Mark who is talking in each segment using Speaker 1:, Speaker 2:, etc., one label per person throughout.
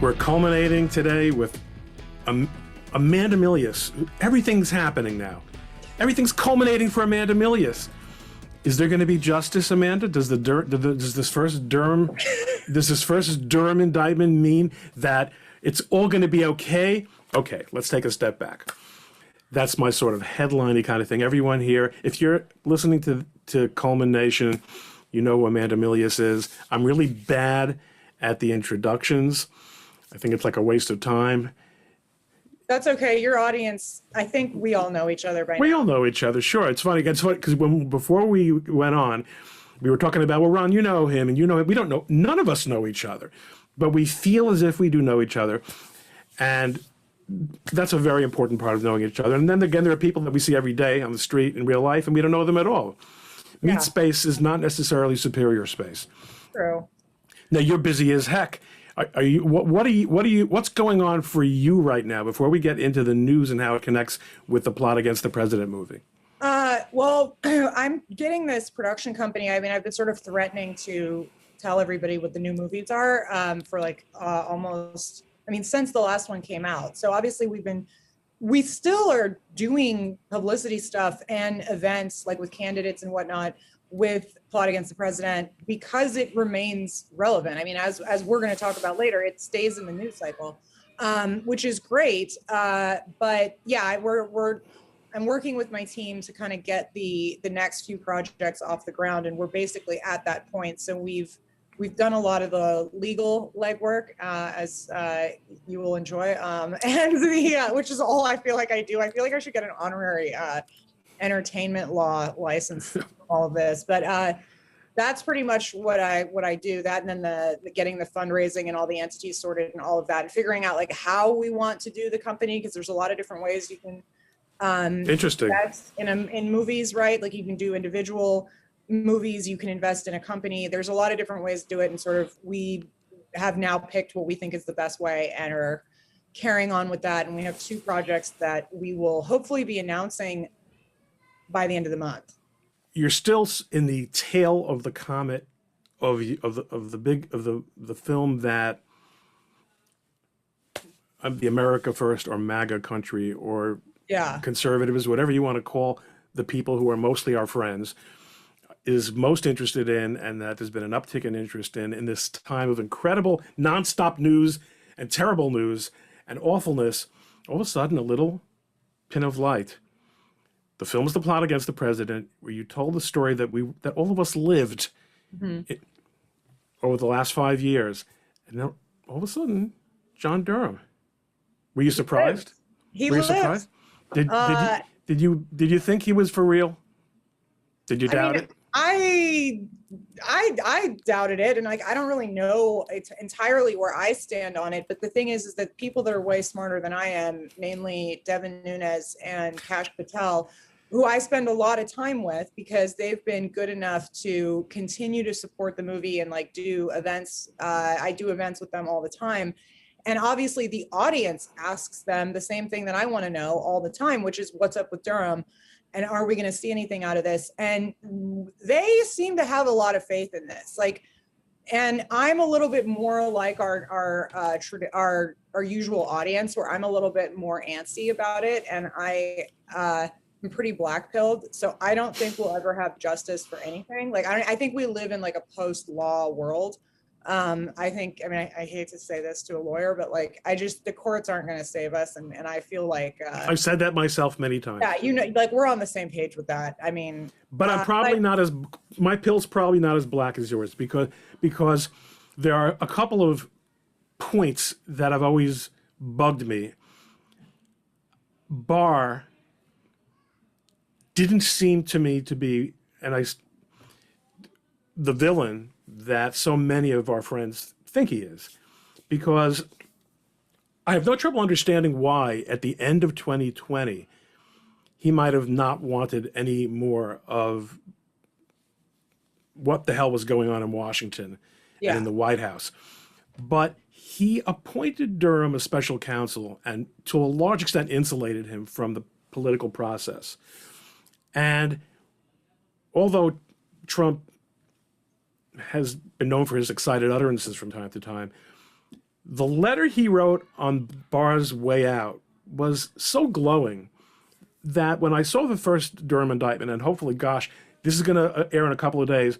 Speaker 1: We're culminating today with Amanda Milius. Everything's happening now. Everything's culminating for Amanda Milius. Is there going to be justice, Amanda? Does this first Durham indictment mean that it's all going to be okay? Okay, let's take a step back. That's my sort of headline-y kind of thing. Everyone here, if you're listening to ColemanNation, you know who Amanda Milius is. I'm really bad at the introductions. I think it's like a waste of time.
Speaker 2: That's okay. Your audience, I think we all know each other by now.
Speaker 1: We all know each other, sure. It's funny because before we went on, we were talking about, well, Ron, you know him and you know him. We don't know. None of us know each other, but we feel as if we do know each other. And that's a very important part of knowing each other. And then again, there are people that we see every day on the street in real life, and we don't know them at all. Meat space is not necessarily superior space.
Speaker 2: True.
Speaker 1: Now, you're busy as heck. What's going on for you right now before we get into the news and how it connects with the Plot Against the President movie?
Speaker 2: Well, I'm getting this production company. I mean, I've been sort of threatening to tell everybody what the new movies are for almost, since the last one came out. So obviously we still are doing publicity stuff and events like with candidates and whatnot with Plot Against the President because it remains relevant. I mean, as we're going to talk about later, it stays in the news cycle, which is great. But yeah, I'm working with my team to kind of get the next few projects off the ground, and we're basically at that point. So we've done a lot of the legal legwork, as you will enjoy, and which is all I feel like I do. I feel like I should get an honorary entertainment law license for all of this, but that's pretty much what I do. That, and then the getting the fundraising and all the entities sorted and all of that, and figuring out like how we want to do the company, because there's a lot of different ways you can
Speaker 1: Interesting.
Speaker 2: invest in movies, right? Like you can do individual movies, you can invest in a company. There's a lot of different ways to do it, and sort of we have now picked what we think is the best way and are carrying on with that. And we have 2 projects that we will hopefully be announcing by the end of the month.
Speaker 1: You're still in the tail of the comet of the film that the America First or MAGA country or conservatives, whatever you want to call the people who are mostly our friends, is most interested in, and that there's been an uptick in interest in this time of incredible nonstop news and terrible news and awfulness. All of a sudden, a little pin of light. The film is The Plot Against the President, where you told the story that all of us lived over the last 5 years. And then all of a sudden, John Durham. Were you surprised?
Speaker 2: Were you surprised?
Speaker 1: Did you think he was for real? Did you doubt it?
Speaker 2: I doubted it, and I don't really know entirely where I stand on it. But the thing is that people that are way smarter than I am, namely Devin Nunes and Kash Patel, who I spend a lot of time with because they've been good enough to continue to support the movie and do events. I do events with them all the time. And obviously the audience asks them the same thing that I want to know all the time, which is what's up with Durham? And are we going to see anything out of this? And they seem to have a lot of faith in this. And I'm a little bit more like our usual audience, where I'm a little bit more antsy about it. And I'm pretty black-pilled, so I don't think we'll ever have justice for anything. I think we live in a post-law world. I hate to say this to a lawyer, but the courts aren't going to save us, and I feel like
Speaker 1: I've said that myself many times.
Speaker 2: Yeah, we're on the same page with that.
Speaker 1: But I'm probably not as, my pill's probably not as black as yours, because there are a couple of points that have always bugged me. Barr didn't seem to me to be, the villain that so many of our friends think he is, because I have no trouble understanding why at the end of 2020 he might have not wanted any more of what the hell was going on in Washington and in the White House. But he appointed Durham a special counsel and to a large extent insulated him from the political process. And although Trump has been known for his excited utterances from time to time, The letter he wrote on Barr's way out was so glowing that when I saw the first Durham indictment, and hopefully, gosh, this is going to air in a couple of days,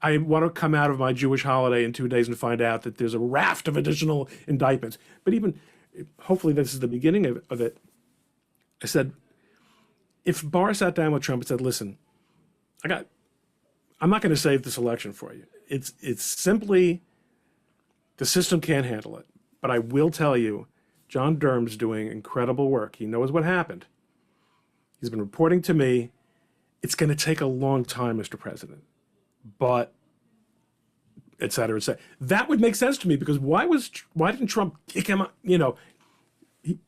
Speaker 1: I want to come out of my Jewish holiday in 2 days and find out that there's a raft of additional indictments. But even, hopefully this is the beginning of it. I said, if Barr sat down with Trump and said, listen, I'm not going to save this election for you. It's simply, the system can't handle it. But I will tell you, John Durham's doing incredible work. He knows what happened. He's been reporting to me. It's going to take a long time, Mr. President, but et cetera, et cetera. That would make sense to me, because why didn't Trump kick him, give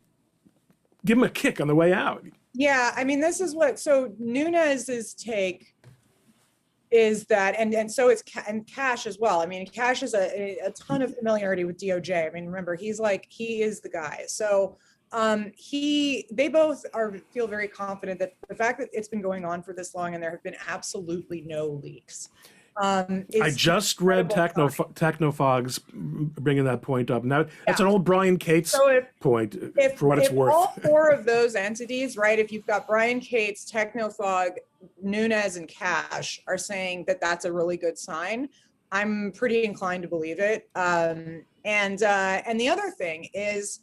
Speaker 1: him a kick on the way out?
Speaker 2: Yeah, I mean, this is so Nunes's take is that, and so it's and Cash as well. I mean, Cash has a ton of familiarity with DOJ. I mean, remember, he is the guy. So they both feel very confident that the fact that it's been going on for this long and there have been absolutely no leaks.
Speaker 1: I just read Technofog's bringing that point up. Now, that's an old Brian Cates point, for what it's worth.
Speaker 2: All four of those entities, right, if you've got Brian Cates, Technofog, Nunes, and Cash are saying that that's a really good sign, I'm pretty inclined to believe it. And the other thing is,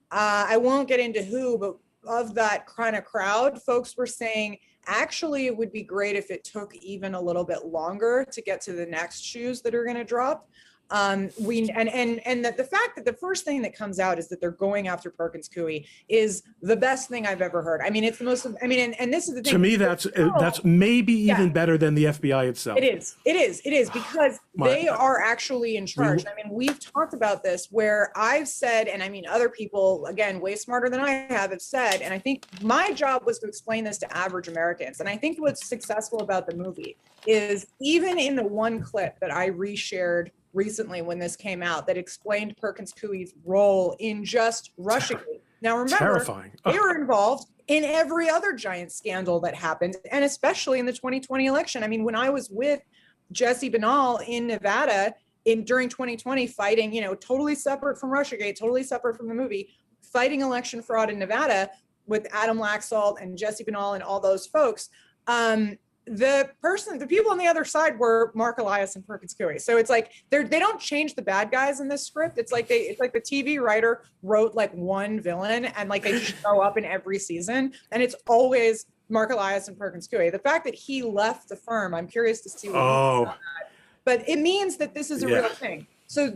Speaker 2: I won't get into who, but of that kind of crowd, folks were saying, actually, it would be great if it took even a little bit longer to get to the next shoes that are going to drop. And that the fact that the first thing that comes out is that they're going after Perkins Coie is the best thing I've ever heard. I mean, it's the most. I mean, and this is the thing.
Speaker 1: To me, that's maybe even better than the FBI itself.
Speaker 2: It is because they are actually in charge. I mean, we've talked about this where I've said, and I mean, other people, again, way smarter than I have said, and I think my job was to explain this to average Americans. And I think what's successful about the movie is, even in the one clip that I reshared recently when this came out that explained Perkins Coie's role in just Russiagate. Now remember, they were involved in every other giant scandal that happened, and especially in the 2020 election. I mean, when I was with Jesse Banal in Nevada during 2020 fighting, totally separate from Russiagate, totally separate from the movie, fighting election fraud in Nevada with Adam Laxalt and Jesse Banal and all those folks, the people on the other side were Mark Elias and Perkins Coie. So it's like they don't change the bad guys in this script. It's like the TV writer wrote like one villain and like they show up in every season, and it's always Mark Elias and Perkins Coie. The fact that he left the firm, I'm curious to see what he thinks about that. But it means that this is a real thing. So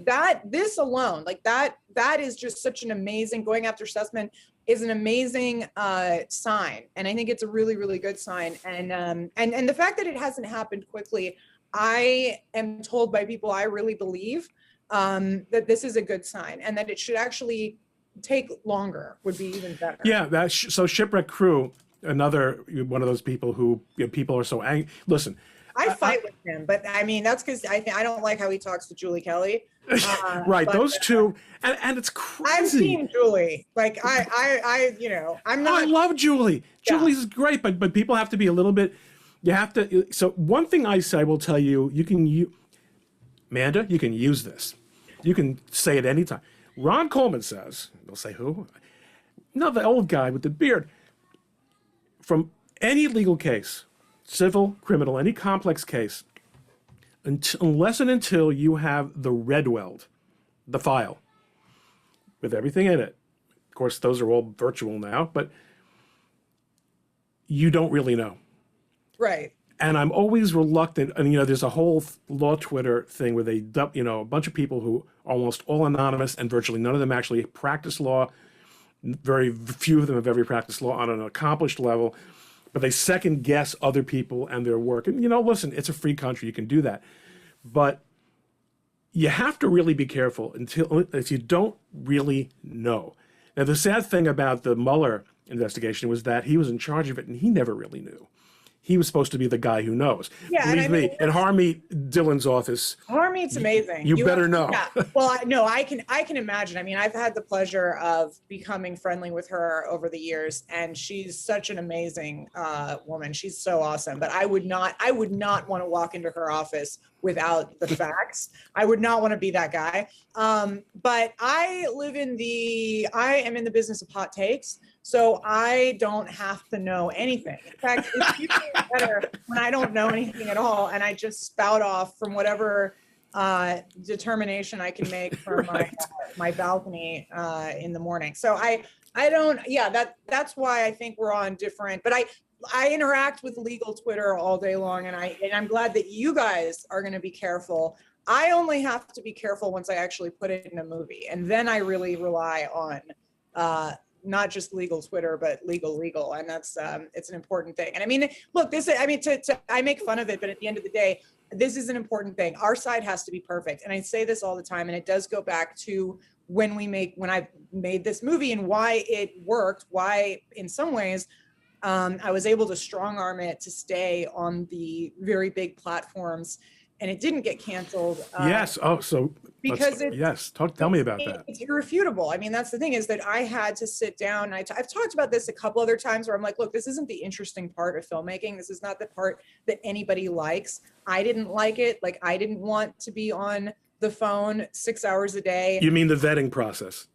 Speaker 2: this alone, like that is just such an amazing, going after Sussman is an amazing sign, and I think it's a really, really good sign. And the fact that it hasn't happened quickly, I am told by people I really believe that this is a good sign, and that it should actually take longer would be even better.
Speaker 1: Yeah, so Shipwreck Crew, another one of those people who people are so angry. Listen,
Speaker 2: I fight with him, but I mean that's because I don't like how he talks to Julie Kelly.
Speaker 1: Right, but, those two, and it's crazy.
Speaker 2: I've seen Julie. Like I'm not.
Speaker 1: I love Julie. Julie's great, but people have to be a little bit. You have to. So one thing I will tell you, Amanda, you can use this. You can say it anytime. Ron Coleman says, they'll say who? No, the old guy with the beard. From any legal case, civil, criminal, any complex case, unless and until you have the Redweld, the file, with everything in it. Of course, those are all virtual now, but you don't really know.
Speaker 2: Right.
Speaker 1: And I'm always reluctant, and there's a whole law Twitter thing where they dump, a bunch of people who are almost all anonymous, and virtually none of them actually practice law. Very few of them have ever practiced law on an accomplished level, but they second guess other people and their work. And listen, it's a free country, you can do that, but you have to really be careful if you don't really know. Now, the sad thing about the Mueller investigation was that he was in charge of it, and he never really knew. He was supposed to be the guy who knows. Yeah, Believe me, in Harmeet Dillon's office,
Speaker 2: Army's amazing.
Speaker 1: You better know.
Speaker 2: Yeah. Well, no, I can imagine. I mean, I've had the pleasure of becoming friendly with her over the years, and she's such an amazing woman. She's so awesome. But I would not want to walk into her office without the facts. I would not want to be that guy. But I am in the business of hot takes. So I don't have to know anything. In fact, it's usually better when I don't know anything at all and I just spout off from whatever determination I can make from my balcony in the morning. So I don't, yeah, that's why I think we're on different, but I interact with legal Twitter all day long, and I'm glad that you guys are going to be careful. I only have to be careful once I actually put it in a movie, and then I really rely on not just legal Twitter, but legal, and that's it's an important thing. And I mean, look, I make fun of it, but at the end of the day, this is an important thing. Our side has to be perfect, and I say this all the time, and it does go back to when I made this movie and why it worked. Why, in some ways, I was able to strong arm it to stay on the very big platforms, and it didn't get canceled.
Speaker 1: Yes. Oh, so
Speaker 2: because
Speaker 1: tell me about that.
Speaker 2: It's irrefutable. I mean, that's the thing, is that I had to sit down. I've talked about this a couple other times where I'm like, look, this isn't the interesting part of filmmaking. This is not the part that anybody likes. I didn't like it. Like, I didn't want to be on the phone 6 hours a day.
Speaker 1: You mean the vetting process?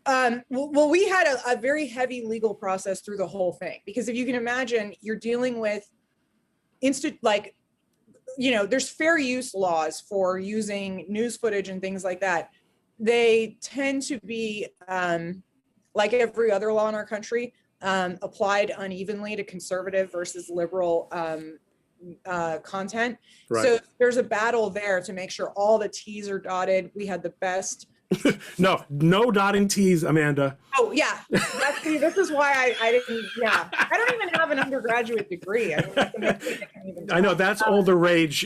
Speaker 2: Well, we had a very heavy legal process through the whole thing, because if you can imagine, you're dealing with there's fair use laws for using news footage and things like that. They tend to be, like every other law in our country, applied unevenly to conservative versus liberal content.
Speaker 1: Right.
Speaker 2: So there's a battle there to make sure all the T's are dotted. We had the best.
Speaker 1: No dotting T's, Amanda.
Speaker 2: Oh yeah, this is why I didn't. Yeah, I don't even have an undergraduate degree.
Speaker 1: I know that's all the rage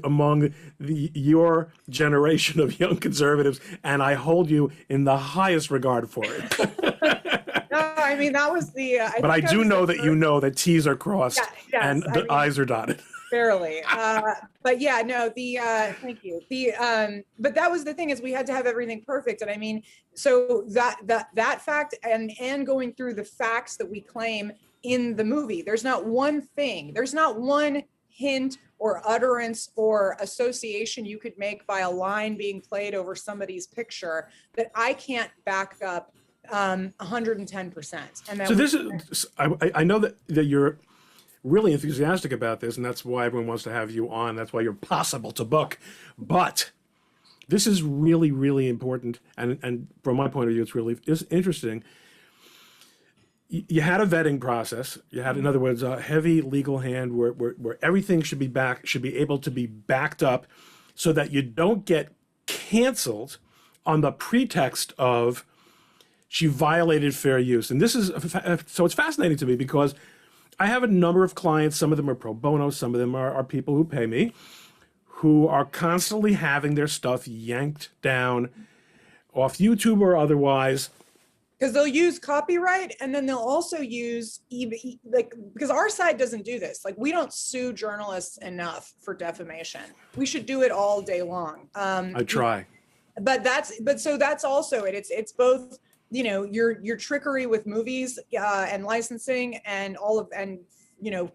Speaker 1: among your generation of young conservatives, and I hold you in the highest regard for it.
Speaker 2: No, I mean that was the.
Speaker 1: But I do know that you know that T's are crossed and the I's are dotted.
Speaker 2: Barely. But yeah, no, thank you. But that was the thing, is we had to have everything perfect. And I mean, so that fact and going through the facts that we claim in the movie, there's not one hint or utterance or association you could make by a line being played over somebody's picture that I can't back up 110%. And
Speaker 1: so this is, I know that you're really enthusiastic about this, and that's why everyone wants to have you on. That's why you're possible to book. But this is really, really important, and from my point of view, it's interesting. You had a vetting process. You had, in other words, a heavy legal hand where everything should be able to be backed up, so that you don't get canceled on the pretext of she violated fair use. And this is so it's fascinating to me, because I have a number of clients. Some of them are pro bono. Some of them are people who pay me, who are constantly having their stuff yanked down off YouTube or otherwise.
Speaker 2: Because they'll use copyright, and then they'll also use because our side doesn't do this. Like, we don't sue journalists enough for defamation. We should do it all day long.
Speaker 1: I try.
Speaker 2: But that's also it. It's both, your trickery with movies and licensing and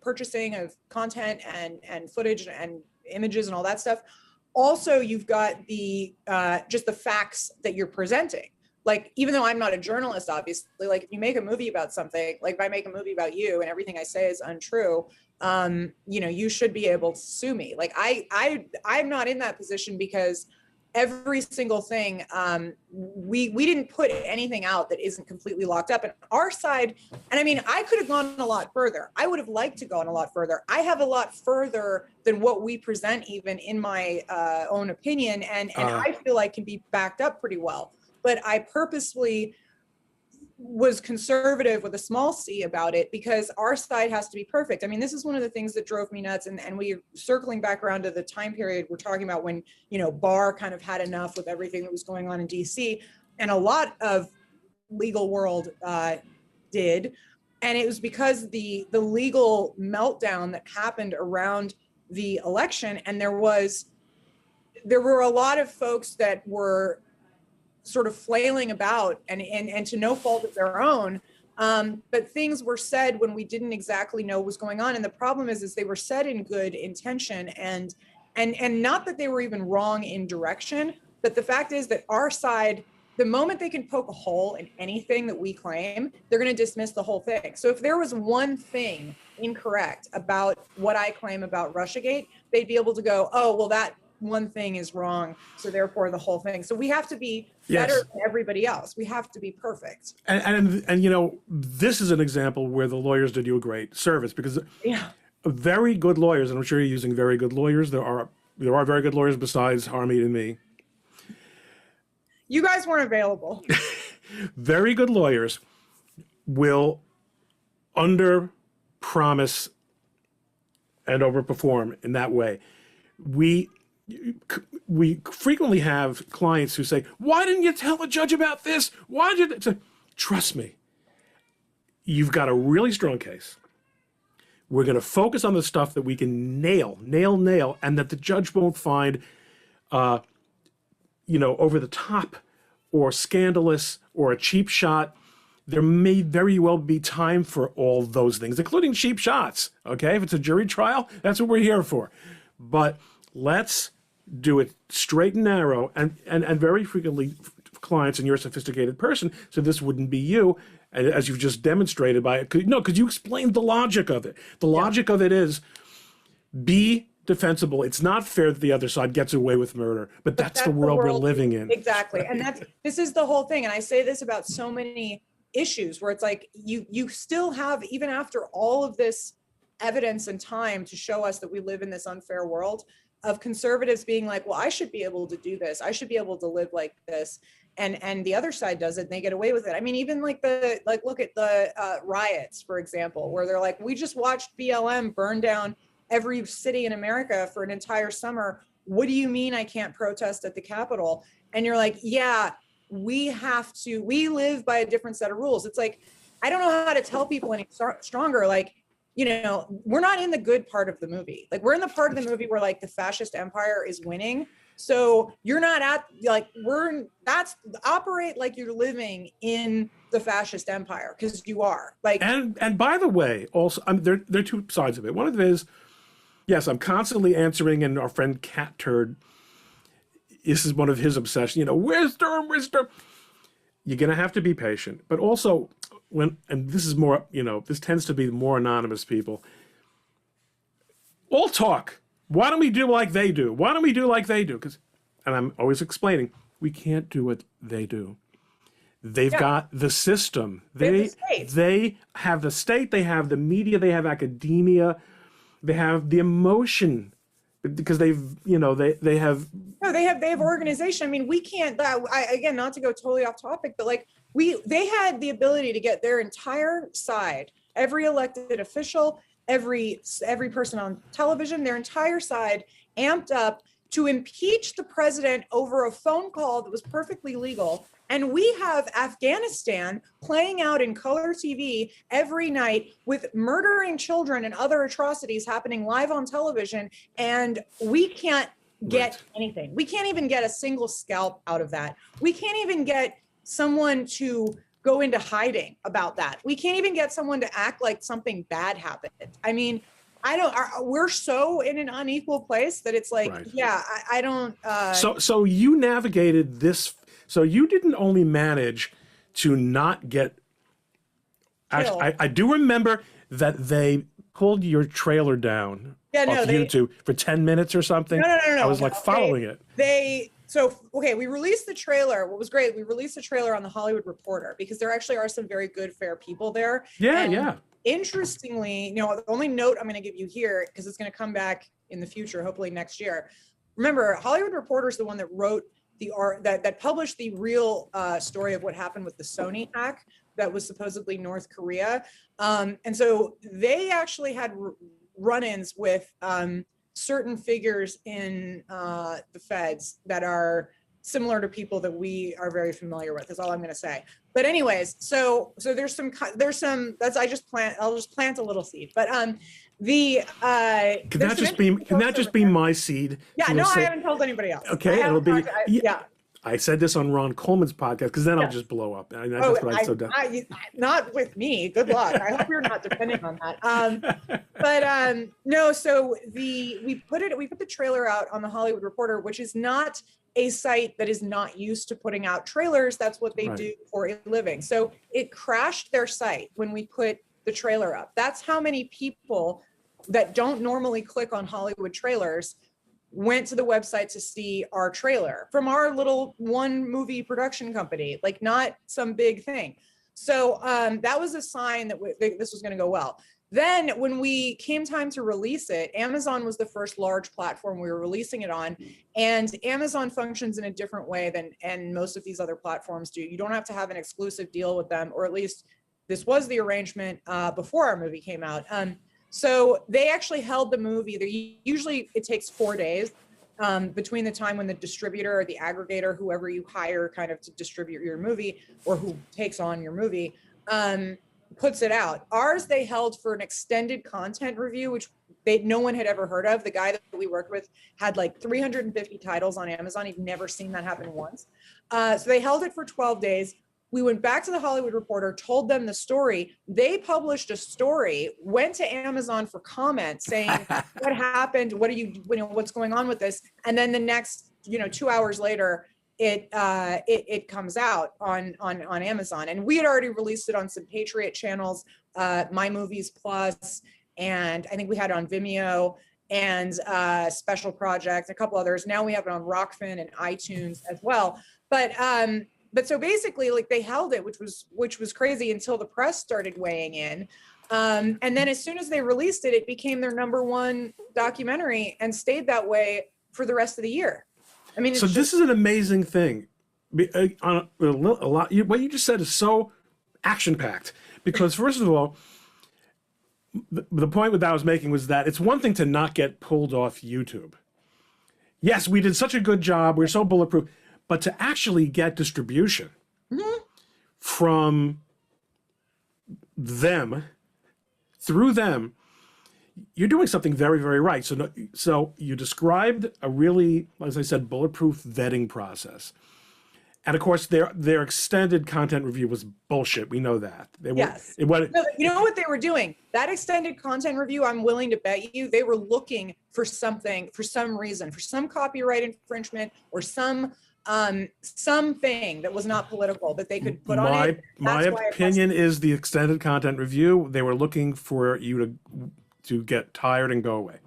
Speaker 2: purchasing of content and footage and images and all that stuff. Also, you've got the just the facts that you're presenting. Like, even though I'm not a journalist, obviously, like, if you make a movie about something, like if I make a movie about you and everything I say is untrue, you should be able to sue me. Like, I'm not in that position, because every single thing, we didn't put anything out that isn't completely locked up. And our side, and I mean, I could have gone a lot further. I would have liked to go on a lot further. I have a lot further than what we present, even in my own opinion, and I feel like can be backed up pretty well. But I purposely was conservative with a small c about it, because our side has to be perfect. I mean, this is one of the things that drove me nuts. And we, circling back around to the time period we're talking about, when, Barr kind of had enough with everything that was going on in DC, and a lot of legal world did. And it was because the legal meltdown that happened around the election, and there was there were a lot of folks that were sort of flailing about and to no fault of their own. But things were said when we didn't exactly know what was going on. And the problem is they were said in good intention and not that they were even wrong in direction, but the fact is that our side, the moment they can poke a hole in anything that we claim, they're going to dismiss the whole thing. So if there was one thing incorrect about what I claim about Russiagate, they'd be able to go, oh, well, that one thing is wrong, so therefore the whole thing. So we have to be better than everybody else. We have to be perfect.
Speaker 1: And you know, this is an example where the lawyers did you a great service, because very good lawyers, and I'm sure you're using very good lawyers. There are very good lawyers besides Harmeet and me.
Speaker 2: You guys weren't available.
Speaker 1: Very good lawyers will under promise and overperform in that way. We frequently have clients who say, why didn't you tell the judge about this? Why did you? Trust me, you've got a really strong case. We're going to focus on the stuff that we can nail, and that the judge won't find, over the top or scandalous or a cheap shot. There may very well be time for all those things, including cheap shots. Okay, if it's a jury trial, that's what we're here for. But let's do it straight and narrow, and very frequently clients, and you're a sophisticated person, so this wouldn't be you, as you've just demonstrated by it. Because you explained the logic of it. The logic of it is be defensible. It's not fair that the other side gets away with murder, but that's the world we're living in.
Speaker 2: Exactly, and this is the whole thing. And I say this about so many issues where it's like you still have, even after all of this evidence and time to show us that we live in this unfair world, of conservatives being like, well, I should be able to do this. I should be able to live like this. And the other side does it and they get away with it. I mean, even look at the riots, for example, where they're like, we just watched BLM burn down every city in America for an entire summer. What do you mean I can't protest at the Capitol? And you're like, yeah, we live by a different set of rules. It's like, I don't know how to tell people any stronger. Like, we're not in the good part of the movie. Like, we're in the part of the movie where like the fascist empire is winning. So you're not operate like you're living in the fascist empire, because you are. Like,
Speaker 1: and by the way, also, there are two sides of it. One of them is, yes, I'm constantly answering, and our friend Cat Turd, this is one of his obsessions. Wisdom. You're gonna have to be patient, but also and this is more, this tends to be more anonymous people. All talk. Why don't we do like they do? Why don't we do like they do? And I'm always explaining, we can't do what they do. They've got the system. They have the state, they have the media, they have academia, they have the emotion, because they have organization. I mean, we can't, again, not to go totally off topic, but like they had the ability to get their entire side, every elected official, every person on television, their entire side amped up to impeach the president over a phone call that was perfectly legal. And we have Afghanistan playing out in color TV every night with murdering children and other atrocities happening live on television. And we can't get anything. We can't even get a single scalp out of that. We can't even get someone to go into hiding about that. We can't even get someone to act like something bad happened. I mean, we're so in an unequal place that it's like, I don't. So you navigated this. So you didn't only manage to not get. Actually, I do remember that they pulled your trailer down off YouTube for 10 minutes or something.
Speaker 2: No.
Speaker 1: I was following it.
Speaker 2: We released the trailer. What was great, we released the trailer on the Hollywood Reporter, because there actually are some very good, fair people there. Yeah. Interestingly, the only note I'm going to give you here, because it's going to come back in the future, hopefully next year. Remember, Hollywood Reporter is the one that wrote that published the real story of what happened with the Sony hack that was supposedly North Korea. And so they actually had run-ins with certain figures in the feds that are similar to people that we are very familiar with, is all I'm going to say. But anyways, so I'll just plant a little seed. But
Speaker 1: Can that just be my seed?
Speaker 2: Yeah,
Speaker 1: So
Speaker 2: no,
Speaker 1: we'll
Speaker 2: I
Speaker 1: say,
Speaker 2: haven't told anybody else.
Speaker 1: okay, it'll be
Speaker 2: Yeah.
Speaker 1: I said this on Ron Coleman's podcast because then I'll
Speaker 2: Yes.
Speaker 1: just blow up. And that's what I so done.
Speaker 2: Not with me. Good luck. I hope you're not depending on that. But no. So we put the trailer out on the Hollywood Reporter, which is not a site that is not used to putting out trailers. That's what they do for a living. So it crashed their site when we put the trailer up. That's how many people that don't normally click on Hollywood trailers went to the website to see our trailer from our little one movie production company, like not some big thing. So that was a sign that this was going to go well. Then when we came time to release it, Amazon was the first large platform we were releasing it on. And Amazon functions in a different way than most of these other platforms do. You don't have to have an exclusive deal with them, or at least this was the arrangement before our movie came out. So they actually held the movie. Usually it takes 4 days between the time when the distributor or the aggregator, whoever you hire kind of to distribute your movie or who takes on your movie, puts it out. Ours, they held for an extended content review, which no one had ever heard of. The guy that we worked with had like 350 titles on Amazon. He'd never seen that happen once. So they held it for 12 days. We went back to the Hollywood Reporter, told them the story. They published a story, went to Amazon for comments saying, what happened? What's going on with this? And then the next, 2 hours later, it comes out on Amazon. And we had already released it on some Patriot channels, My Movies Plus, and I think we had it on Vimeo and Special Project, a couple others. Now we have it on Rockfin and iTunes as well. But so basically, like, they held it, which was crazy until the press started weighing in. And then as soon as they released it, it became their #1 documentary and stayed that way for the rest of the year. I mean, so
Speaker 1: this is an amazing thing. On a lot, what you just said is so action-packed. Because first of all, the point that I was making was that it's one thing to not get pulled off YouTube. Yes, we did such a good job. We're so bulletproof. But to actually get distribution from them, through them, you're doing something very, very right. So you described a really, as I said, bulletproof vetting process. And of course, their extended content review was bullshit. We know that.
Speaker 2: Yes. You know what they were doing? That extended content review, I'm willing to bet you, they were looking for something, for some reason, for some copyright infringement or something that was not political that they could put on it.
Speaker 1: My opinion is the extended content review, they were looking for you to get tired and go away.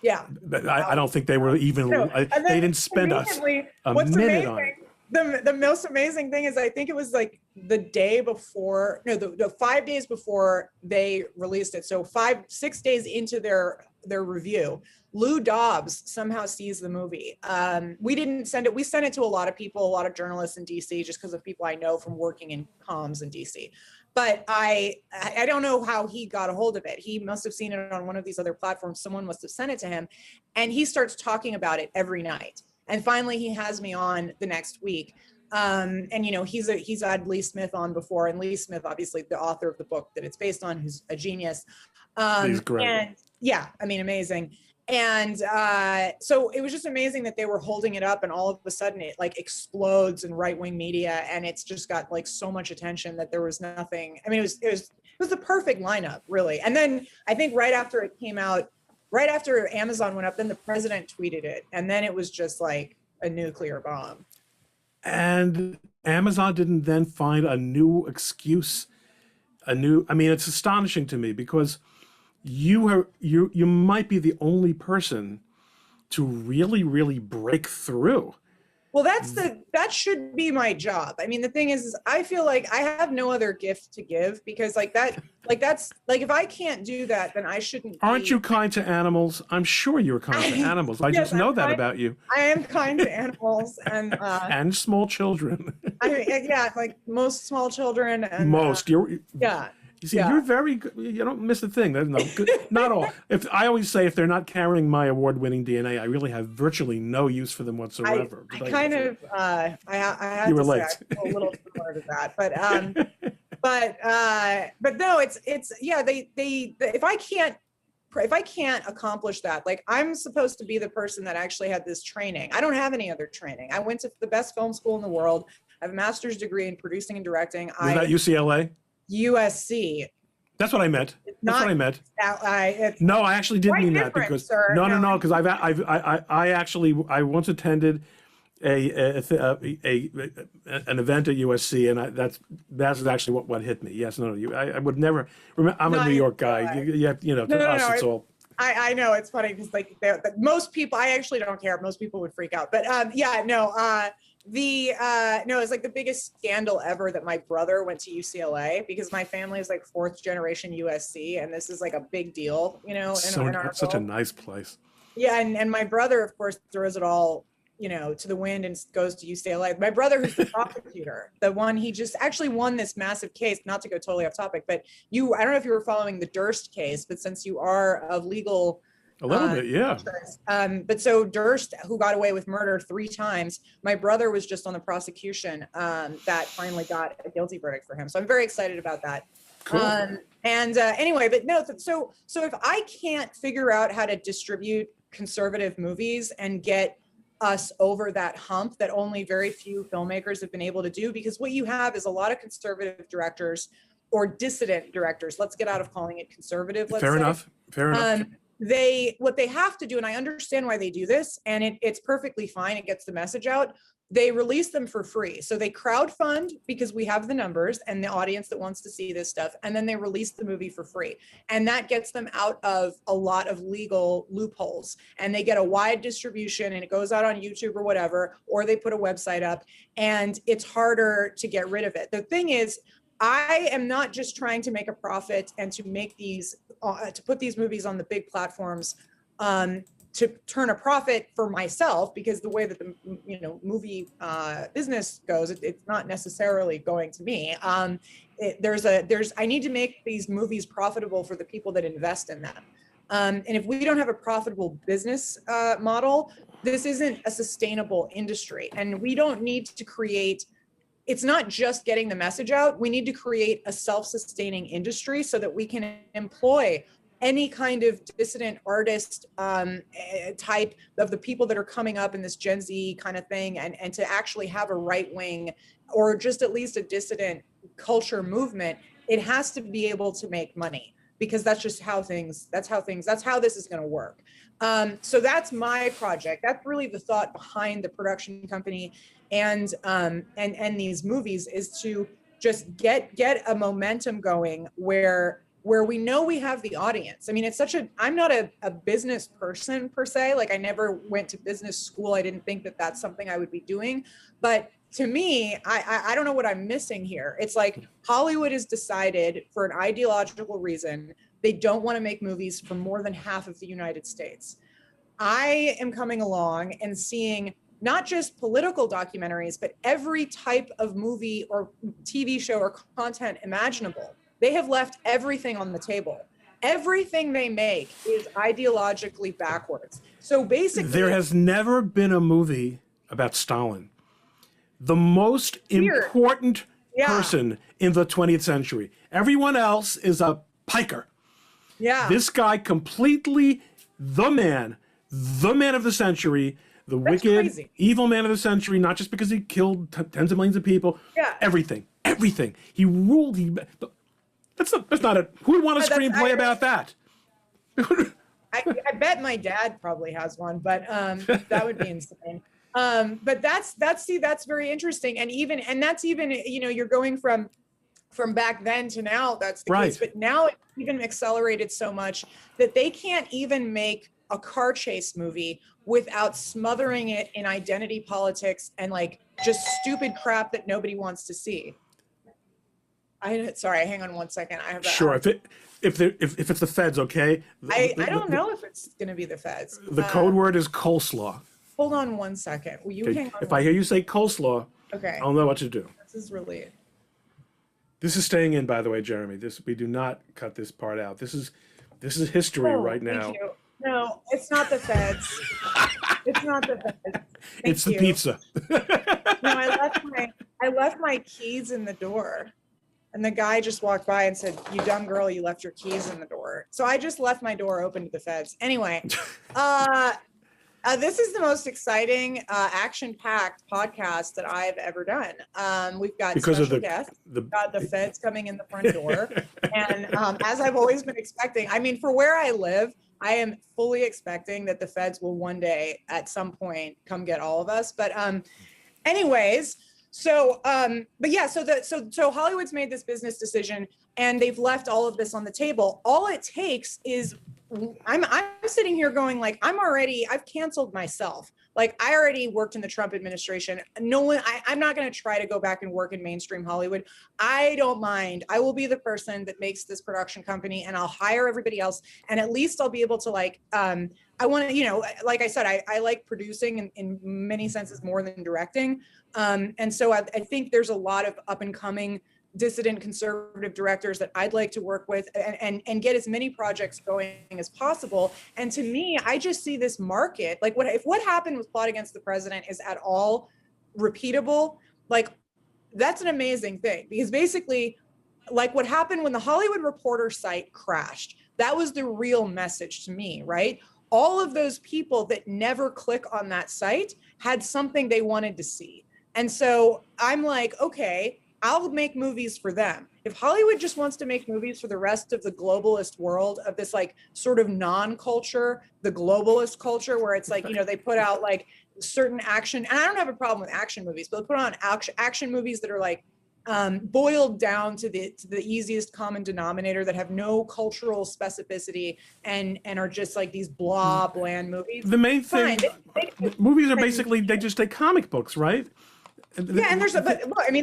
Speaker 2: Yeah.
Speaker 1: I don't think they were even, they didn't spend a minute on it.
Speaker 2: The most amazing thing is I think it was like the day before, the 5 days before they released it. So 6 days into their review, Lou Dobbs somehow sees the movie. We didn't send it. We sent it to a lot of people, a lot of journalists in DC, just because of people I know from working in comms in DC. But I don't know how he got a hold of it. He must have seen it on one of these other platforms. Someone must have sent it to him. And he starts talking about it every night. And finally, he has me on the next week. And he's had Lee Smith on before, and Lee Smith, obviously the author of the book that it's based on, who's a genius.
Speaker 1: He's great.
Speaker 2: And yeah, I mean, amazing. And so it was just amazing that they were holding it up, and all of a sudden it like explodes in right-wing media, and it's just got like so much attention that there was nothing. I mean, it was the perfect lineup, really. And then I think right after it came out, right after Amazon went up, then the president tweeted it, and then it was just like a nuclear bomb.
Speaker 1: And Amazon didn't then find a new excuse, I mean, it's astonishing to me because you might be the only person to really, really break through.
Speaker 2: Well, that should be my job. I mean, the thing is I feel like I have no other gift to give, because that's if I can't do that, then I shouldn't.
Speaker 1: Aren't you kind to animals? I'm sure you're kind to animals. I just know that about you.
Speaker 2: I am kind to animals
Speaker 1: and small children.
Speaker 2: Like most small children. And,
Speaker 1: yeah. You see, you're very good. You don't miss a thing. No, not all. I always say, if they're not carrying my award-winning DNA, I really have virtually no use for them whatsoever.
Speaker 2: I have
Speaker 1: you
Speaker 2: to
Speaker 1: relate.
Speaker 2: say, I feel a little similar to that, but no, it's if I can't if I can't accomplish that, like I'm supposed to be the person that actually had this training. I don't have any other training. I went to the best film school in the world. I have a master's degree in producing and directing.
Speaker 1: Was that UCLA?
Speaker 2: USC.
Speaker 1: That's what I meant. That's what I meant. No, I actually didn't mean that because
Speaker 2: sir.
Speaker 1: no, because I once attended an event at USC, and that's actually what hit me. Yes, I would never. I'm a New York guy. It's all.
Speaker 2: I know it's funny because like most people, I actually don't care. Most people would freak out, but it's like the biggest scandal ever that my brother went to UCLA because my family is like 4th generation USC, and this is like a big deal, in our
Speaker 1: It's such a nice place.
Speaker 2: Yeah, and my brother, of course, throws it all, to the wind and goes to UCLA. My brother, who's the prosecutor, the one, he just actually won this massive case, not to go totally off topic, but I don't know if you were following the Durst case, but since you are of legal.
Speaker 1: A little bit, yeah.
Speaker 2: But so Durst, who got away with murder 3 times, my brother was just on the prosecution that finally got a guilty verdict for him. So I'm very excited about that.
Speaker 1: Cool.
Speaker 2: Anyway, but no, so if I can't figure out how to distribute conservative movies and get us over that hump that only very few filmmakers have been able to do, because what you have is a lot of conservative directors or dissident directors. Let's get out of calling it conservative.
Speaker 1: Fair enough.
Speaker 2: What they have to do, and I understand why they do this, and it's perfectly fine. It gets the message out. They release them for free. So they crowdfund because we have the numbers and the audience that wants to see this stuff. And then they release the movie for free. And that gets them out of a lot of legal loopholes. And they get a wide distribution and it goes out on YouTube or whatever, or they put a website up and it's harder to get rid of it. The thing is, I am not just trying to make a profit and to make these, to put these movies on the big platforms, to turn a profit for myself, because the way that the movie business goes, it's not necessarily going to me. I need to make these movies profitable for the people that invest in them. And if we don't have a profitable business model, this isn't a sustainable industry. And we don't need to create. It's not just getting the message out. We need to create a self-sustaining industry so that we can employ any kind of dissident artist type of the people that are coming up in this Gen Z kind of thing, and to actually have a right wing or just at least a dissident culture movement. It has to be able to make money, because that's how this is going to work. So that's my project. That's really the thought behind the production company and these movies, is to just get a momentum going where we know we have the audience. I mean, I'm not a business person per se. Like, I never went to business school. I didn't think that that's something I would be doing. But to me, I don't know what I'm missing here. It's like Hollywood has decided, for an ideological reason, they don't want to make movies for more than half of the United States. I am coming along and seeing not just political documentaries, but every type of movie or TV show or content imaginable. They have left everything on the table. Everything they make is ideologically backwards. So basically,
Speaker 1: there has never been a movie about Stalin, the most important person in the 20th century. Everyone else is a piker.
Speaker 2: Yeah.
Speaker 1: This guy, completely the man of the century, the wicked, evil man of the century, not just because he killed tens of millions of people.
Speaker 2: Yeah.
Speaker 1: Everything. He ruled. That's not it. Who would want a screenplay about that?
Speaker 2: I bet my dad probably has one, but that would be insane. But that's very interesting. And that's even, you're going from back then to now, that's the case. But now it's even accelerated so much that they can't even make a car chase movie without smothering it in identity politics and like just stupid crap that nobody wants to see. Sorry, hang on one second. I have that.
Speaker 1: Sure. If it's the feds, okay.
Speaker 2: I don't know if it's going to be the feds.
Speaker 1: The code word is coleslaw.
Speaker 2: Hold on one second. Will you hang on?
Speaker 1: If I hear you say coleslaw,
Speaker 2: okay,
Speaker 1: I'll know what to do.
Speaker 2: This
Speaker 1: is staying in, by the way, Jeremy. We do not cut this part out. This is history right now.
Speaker 2: Thank you. No, it's not the feds. It's not the feds.
Speaker 1: It's the pizza.
Speaker 2: No, I left my keys in the door. And the guy just walked by and said, "You dumb girl, you left your keys in the door." So I just left my door open to the feds. Anyway, this is the most exciting, action-packed podcast that I've ever done. We've got
Speaker 1: Because
Speaker 2: special guests. We've got the feds coming in the front door. And as I've always been expecting, I mean, for where I live, I am fully expecting that the feds will one day at some point come get all of us. But anyways, so Hollywood's made this business decision and they've left all of this on the table. All it takes is I'm sitting here going like, I've canceled myself. Like I already worked in the Trump administration. I'm not going to try to go back and work in mainstream Hollywood. I don't mind. I will be the person that makes this production company and I'll hire everybody else. And at least I'll be able to like, I want to, like I said, I like producing in many senses more than directing. And so I think there's a lot of up and coming dissident conservative directors that I'd like to work with and get as many projects going as possible. And to me, I just see this market, like if what happened with Plot Against the President is at all repeatable, like that's an amazing thing, because basically like what happened when the Hollywood Reporter site crashed, that was the real message to me, right? All of those people that never click on that site had something they wanted to see. And so I'm like, okay, I'll make movies for them. If Hollywood just wants to make movies for the rest of the globalist world of this like sort of non-culture, the globalist culture, where it's like, they put out like certain action, and I don't have a problem with action movies, but they put on action movies that are like boiled down to the easiest common denominator, that have no cultural specificity and are just like these bland movies.
Speaker 1: The main thing, movies are basically, they just take comic books, right?
Speaker 2: Yeah, and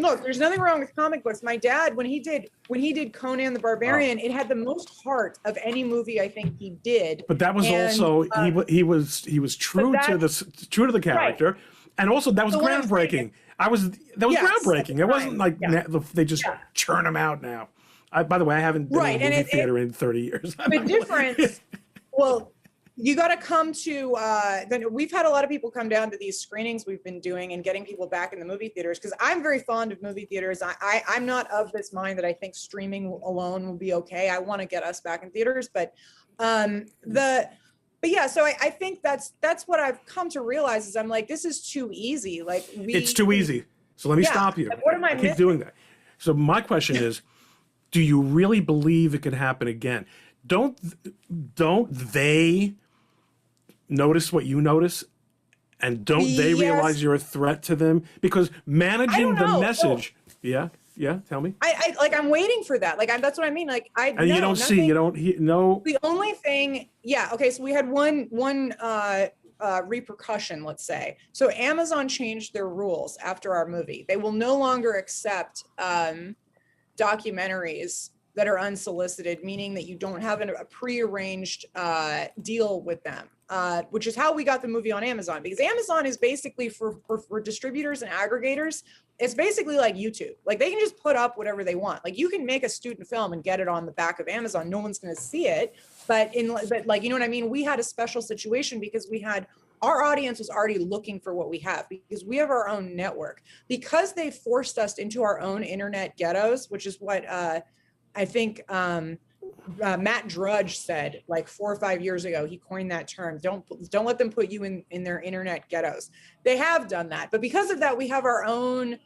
Speaker 2: look, there's nothing wrong with comic books. My dad, when he did Conan the Barbarian, it had the most heart of any movie I think he did.
Speaker 1: But that was also he was true to the character, right. And also that was groundbreaking. That was groundbreaking. It wasn't like they just churn them out now. By the way, I haven't been in a movie theater in 30 years.
Speaker 2: The difference, well. You got to come to, we've had a lot of people come down to these screenings we've been doing and getting people back in the movie theaters, because I'm very fond of movie theaters. I'm not of this mind that I think streaming alone will be okay. I want to get us back in theaters, so I think that's what I've come to realize is I'm like, this is too easy. Like
Speaker 1: it's too easy. So let me stop you.
Speaker 2: Like, what am I
Speaker 1: keep doing that. So my question is, do you really believe it could happen again? Don't they notice what you notice, and don't they realize you're a threat to them? Because managing the message, tell me.
Speaker 2: I'm waiting for that. That's what I mean.
Speaker 1: You don't see, you don't hear, no.
Speaker 2: The only thing, okay. So we had one repercussion, let's say. So Amazon changed their rules after our movie. They will no longer accept documentaries that are unsolicited, meaning that you don't have a prearranged deal with them, which is how we got the movie on Amazon. Because Amazon is basically for distributors and aggregators, it's basically like YouTube. Like they can just put up whatever they want. Like you can make a student film and get it on the back of Amazon. No one's going to see it. But you know what I mean? We had a special situation because our audience was already looking for what we have, because we have our own network. Because they forced us into our own internet ghettos, which is what I think Matt Drudge said like 4 or 5 years ago. He coined that term. Don't let them put you in their internet ghettos. They have done that, but because of that, we have our own.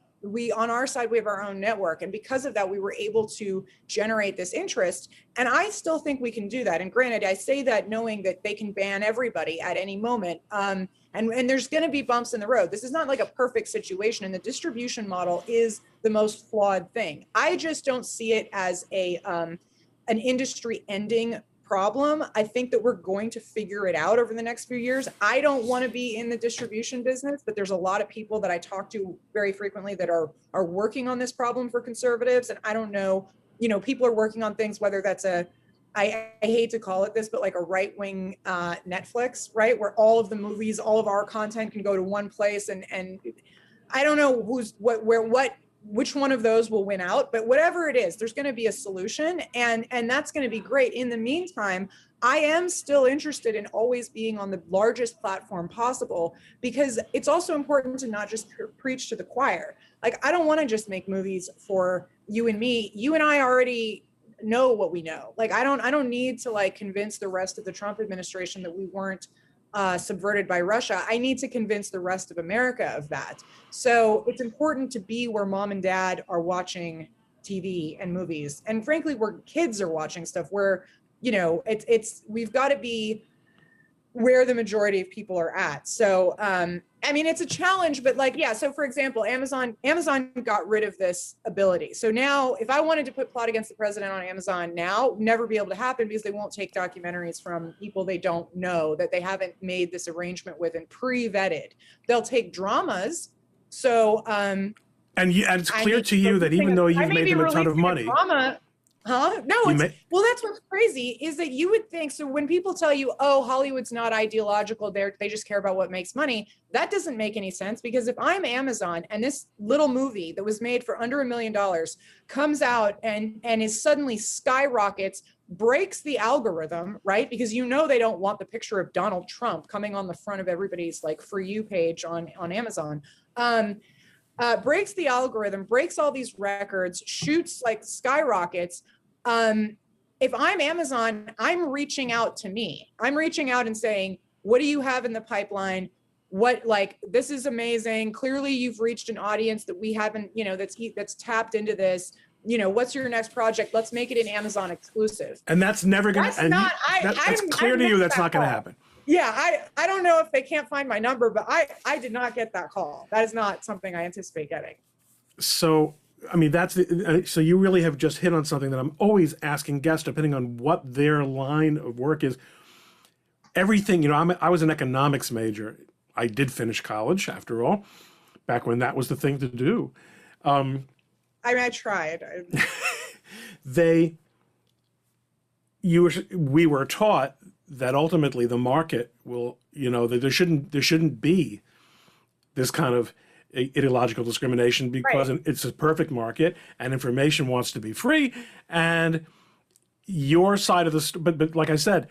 Speaker 2: On our side, we have our own network, and because of that, we were able to generate this interest. And I still think we can do that. And granted, I say that knowing that they can ban everybody at any moment. And there's going to be bumps in the road. This is not like a perfect situation, and the distribution model is the most flawed thing. I just don't see it as an industry-ending problem. I think that we're going to figure it out over the next few years. I don't want to be in the distribution business, but there's a lot of people that I talk to very frequently that are working on this problem for conservatives. And I don't know, people are working on things, whether that's I hate to call it this, but like a right-wing Netflix, right? Where all of the movies, all of our content can go to one place. And I don't know what which one of those will win out, but whatever it is, there's going to be a solution, and that's going to be great. In the meantime, I am still interested in always being on the largest platform possible, because it's also important to not just preach to the choir. Like, I don't want to just make movies for you and me. You and I already know what we know. Like, I don't need to like convince the rest of the Trump administration that we weren't subverted by Russia. I need to convince the rest of America of that. So it's important to be where mom and dad are watching TV and movies, and frankly, where kids are watching stuff, where, you know, we've got to be where the majority of people are at. So, I mean, it's a challenge, but like, yeah. So for example, Amazon got rid of this ability. So now if I wanted to put Plot Against the President on Amazon now, never be able to happen, because they won't take documentaries from people they don't know, that they haven't made this arrangement with and pre-vetted. They'll take dramas. So, and
Speaker 1: it's clear to you that even though you've made them a ton of money,
Speaker 2: huh? No, well, that's what's crazy, is that you would think, so when people tell you, oh, Hollywood's not ideological, they just care about what makes money, that doesn't make any sense, because if I'm Amazon and this little movie that was made for under $1 million comes out and is suddenly skyrockets, breaks the algorithm, right? Because you know they don't want the picture of Donald Trump coming on the front of everybody's like For You page on Amazon. Breaks the algorithm, breaks all these records, shoots like skyrockets. If I'm Amazon, I'm reaching out to me. I'm reaching out and saying, what do you have in the pipeline? What, like, this is amazing. Clearly you've reached an audience that we haven't, you know, that's tapped into this. You know, what's your next project? Let's make it an Amazon exclusive.
Speaker 1: And that's never going to, that's clear to you, that's not going to happen.
Speaker 2: Yeah, I don't know if they can't find my number, but I did not get that call. That is not something I anticipate getting.
Speaker 1: So, I mean, so you really have just hit on something that I'm always asking guests, depending on what their line of work is. Everything, you know, I was an economics major. I did finish college, after all, back when that was the thing to do.
Speaker 2: I mean, I tried.
Speaker 1: We were taught that ultimately the market will, you know, that there shouldn't be this kind of ideological discrimination, because it's a perfect market and information wants to be free. And your side of the, but like I said,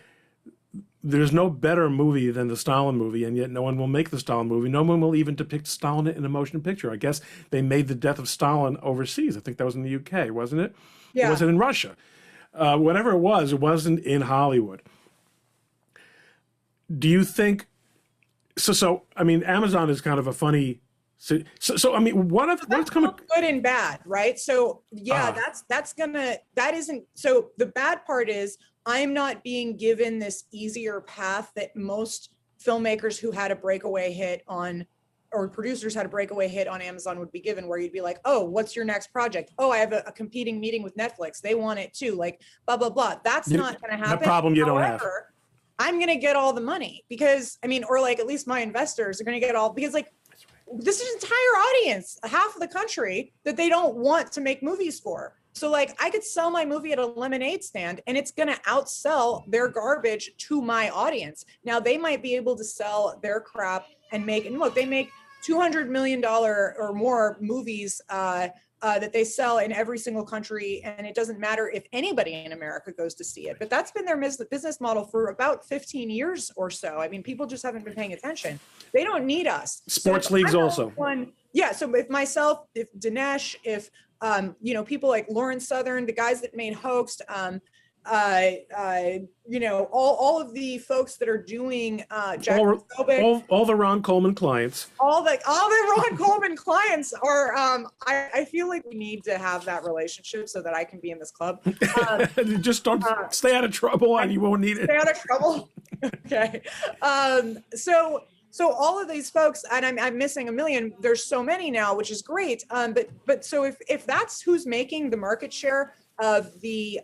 Speaker 1: there's no better movie than the Stalin movie, and yet no one will make the Stalin movie. No one will even depict Stalin in a motion picture. I guess they made the death of Stalin overseas. I think that was in the UK, wasn't it? Yeah. Or was it in Russia? Whatever it wasn't in Hollywood. Do you think, so I mean, Amazon is kind of a funny, so I mean, what's coming?
Speaker 2: Good and bad, right? So yeah, that isn't, so the bad part is I'm not being given this easier path that most filmmakers who had a breakaway hit on, or producers had a breakaway hit on Amazon would be given, where you'd be like, oh, what's your next project? Oh, I have a competing meeting with Netflix. They want it too, like blah, blah, blah. That's not going to happen.
Speaker 1: The problem you don't have.
Speaker 2: I'm going to get all the money, because, I mean, or like at least my investors are going to get all, because like this is an entire audience, half of the country, that they don't want to make movies for. So like I could sell my movie at a lemonade stand and it's going to outsell their garbage to my audience. Now they might be able to sell their crap and make, and look, they make $200 million or more movies that they sell in every single country, and it doesn't matter if anybody in America goes to see it. But that's been their business model for about 15 years or so. I mean, people just haven't been paying attention. They don't need us.
Speaker 1: Sports leagues also.
Speaker 2: Yeah, so if myself, if Dinesh, if you know, people like Lauren Southern, the guys that made Hoaxed, you know, all of the folks that are doing
Speaker 1: all the Ron Coleman clients.
Speaker 2: All the Ron Coleman clients are. I feel like we need to have that relationship so that I can be in this club.
Speaker 1: Just don't stay out of trouble, and you won't need it.
Speaker 2: Stay out of trouble. Okay. So all of these folks, and I'm missing a million. There's so many now, which is great. But so if that's who's making the market share of the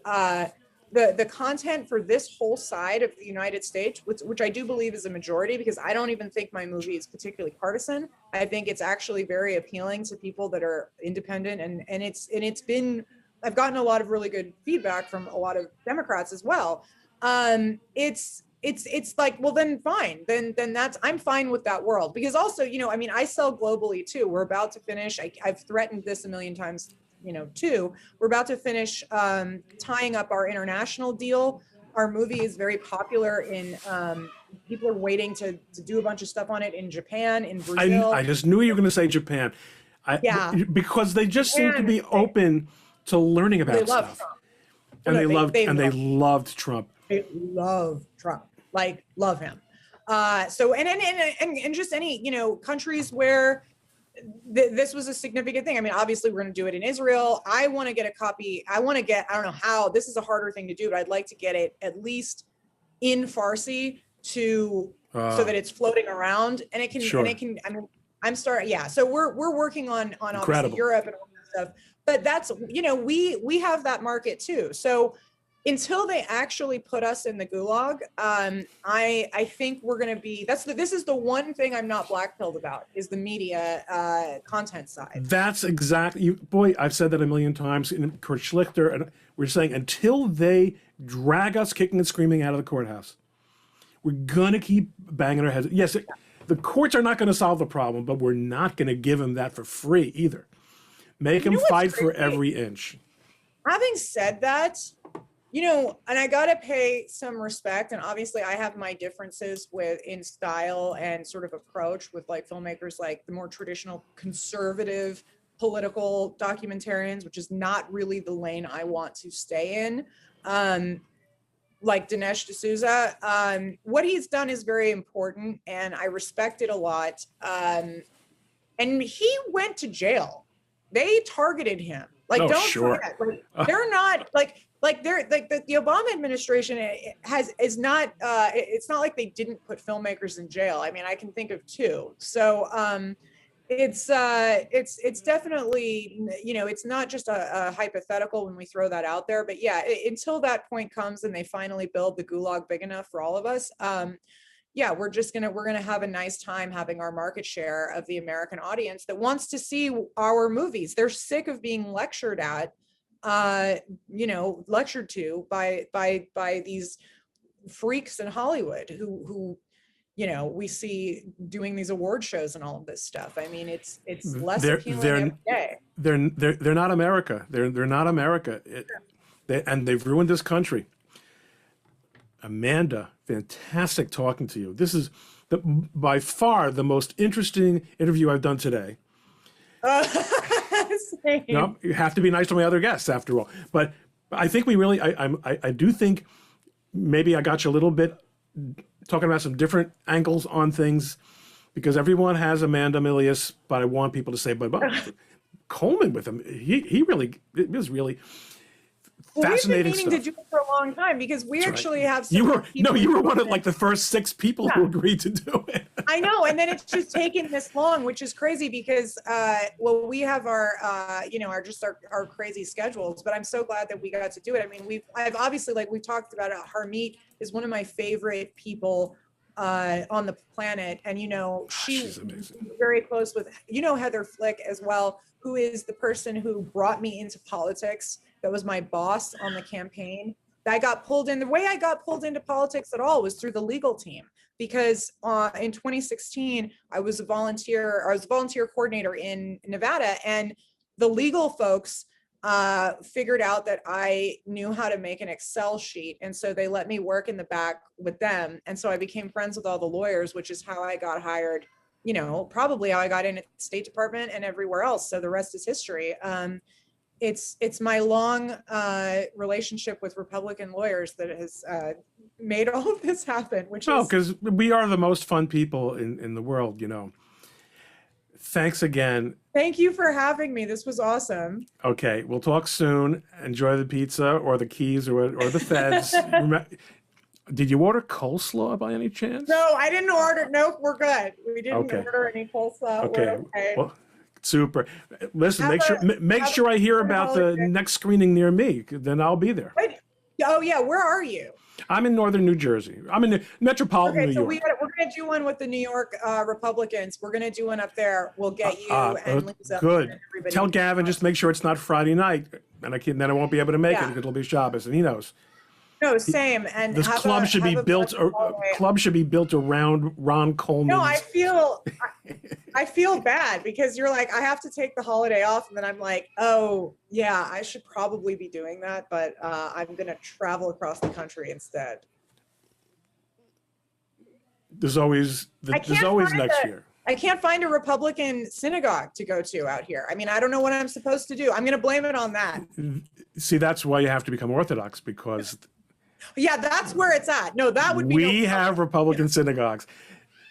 Speaker 2: content for this whole side of the United States, which I do believe is a majority, because I don't even think my movie is particularly partisan. I think it's actually very appealing to people that are independent, and it's been, I've gotten a lot of really good feedback from a lot of Democrats as well. it's like, well, then fine, then I'm fine with that world, because also, I mean, I sell globally too. We're about to finish. I've threatened this a million times, too. We're about to finish tying up our international deal. Our movie is very popular in. People are waiting to do a bunch of stuff on it in Japan, in Brazil.
Speaker 1: I just knew you were going to say Japan. Because they just seem to be open to learning about stuff.
Speaker 2: Trump.
Speaker 1: And they loved Trump.
Speaker 2: They love Trump, like love him. So and just any countries where this was a significant thing. I mean, obviously we're going to do it in Israel. I want to get a copy. I don't know how. This is a harder thing to do, but I'd like to get it at least in Farsi so that it's floating around and it can. Sure. And it can. I mean, I'm starting. Yeah. So we're working on obviously Europe and all that stuff. But that's, we have that market too. So until they actually put us in the gulag, I think we're going to be, this is the one thing I'm not blackpilled about, is the media content side.
Speaker 1: That's exactly, boy, I've said that a million times. In Kurt Schlichter, and we're saying until they drag us kicking and screaming out of the courthouse, we're going to keep banging our heads. Yes, the courts are not going to solve the problem, but we're not going to give them that for free either. Make them fight for every inch.
Speaker 2: Having said that, and I got to pay some respect. And obviously I have my differences in style and sort of approach with like filmmakers, like the more traditional conservative political documentarians, which is not really the lane I want to stay in. Like Dinesh D'Souza, what he's done is very important and I respect it a lot. And he went to jail. They targeted him. Like, don't forget. Like, they're not they're like the Obama administration is not. It's not like they didn't put filmmakers in jail. I mean, I can think of two. So it's definitely, it's not just a hypothetical when we throw that out there. But yeah, until that point comes and they finally build the gulag big enough for all of us. Yeah, we're gonna have a nice time having our market share of the American audience that wants to see our movies. They're sick of being lectured at, lectured to by these freaks in Hollywood who we see doing these award shows and all of this stuff. I mean, it's less appealing every day.
Speaker 1: They're not America. They're not America, and they've ruined this country. Amanda, fantastic talking to you. This is by far the most interesting interview I've done today.
Speaker 2: Same.
Speaker 1: No, you have to be nice to my other guests after all. But I think we really, I do think maybe I got you a little bit talking about some different angles on things, because everyone has Amanda Milius, but I want people to say, but Coleman with him, it was really fascinating
Speaker 2: we've been meaning
Speaker 1: stuff.
Speaker 2: to do it for a long time, because we actually have
Speaker 1: you were one of like the first 6 people who agreed to do it.
Speaker 2: I know, and then it's just taken this long, which is crazy because we have our our crazy schedules, but I'm so glad that we got to do it. I mean, I've obviously, like we talked about it, Harmeet is one of my favorite people on the planet, and she's very close with Heather Flick as well, who is the person who brought me into politics. That was my boss on the campaign. I got pulled in. The way I got pulled into politics at all was through the legal team, because in 2016 I was a volunteer coordinator in Nevada, and the legal folks figured out that I knew how to make an Excel sheet, and so they let me work in the back with them, and so I became friends with all the lawyers, which is how I got hired. Probably how I got in at the State Department and everywhere else. So the rest is history. It's my long relationship with Republican lawyers that has made all of this happen, which is
Speaker 1: because we are the most fun people in the world, Thanks again.
Speaker 2: Thank you for having me. This was awesome.
Speaker 1: Okay, we'll talk soon. Enjoy the pizza or the keys or the feds. Did you order coleslaw by any chance?
Speaker 2: No, I didn't order. No, we're good. We didn't order any coleslaw.
Speaker 1: Okay. Well, super. Listen, make sure I hear about the next screening near me. Then I'll be there.
Speaker 2: Wait. Oh yeah, where are you?
Speaker 1: I'm in northern New Jersey. I'm in the metropolitan New York.
Speaker 2: We're going to do one with the New York Republicans. We're going to do one up there. We'll get you and Lisa.
Speaker 1: Good. Tell Gavin, just make sure it's not Friday night, and then I won't be able to make it because it'll be Shabbos, and he knows.
Speaker 2: No, same. And
Speaker 1: This
Speaker 2: have
Speaker 1: club
Speaker 2: a-
Speaker 1: should be
Speaker 2: have a
Speaker 1: built.
Speaker 2: budget hallway.
Speaker 1: Club should be built around Ron Coleman.
Speaker 2: No, I feel bad because you're like, I have to take the holiday off, and then I'm like, oh yeah, I should probably be doing that, but I'm gonna travel across the country instead.
Speaker 1: There's always
Speaker 2: find
Speaker 1: next
Speaker 2: a-
Speaker 1: year.
Speaker 2: I can't find a Republican synagogue to go to out here. I mean, I don't know what I'm supposed to do. I'm gonna blame it on that.
Speaker 1: See, that's why you have to become Orthodox, because
Speaker 2: Yeah, that's where it's at. No, that would be.
Speaker 1: we have Republican synagogues.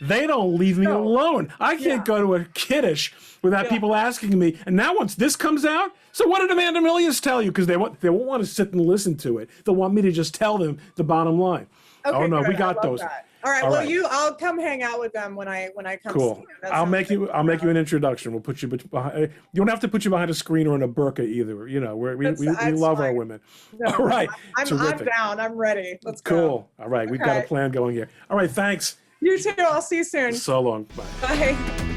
Speaker 1: They don't leave me alone. I can't go to a kiddush without people asking me. And now once this comes out, so what did Amanda Milius tell you? Because they won't want to sit and listen to it. They'll want me to just tell them the bottom line.
Speaker 2: Okay,
Speaker 1: oh no,
Speaker 2: good.
Speaker 1: we
Speaker 2: I
Speaker 1: got
Speaker 2: love
Speaker 1: those.
Speaker 2: that. All right.
Speaker 1: All
Speaker 2: Well,
Speaker 1: right.
Speaker 2: I'll come hang out with them when I come.
Speaker 1: Cool.
Speaker 2: See them. That
Speaker 1: I'll
Speaker 2: sounds
Speaker 1: make you.
Speaker 2: good.
Speaker 1: I'll make you an introduction. We'll put you behind. You don't have to put you behind a screen or in a burqa either. You know, we
Speaker 2: That's
Speaker 1: love our
Speaker 2: fine.
Speaker 1: women.
Speaker 2: No,
Speaker 1: All right.
Speaker 2: I'm
Speaker 1: Terrific.
Speaker 2: down. I'm ready. Let's go.
Speaker 1: Cool. All right. We've got a
Speaker 2: Okay.
Speaker 1: plan going here. All right. Thanks.
Speaker 2: You too. I'll see you soon.
Speaker 1: So long. Bye.
Speaker 2: Bye.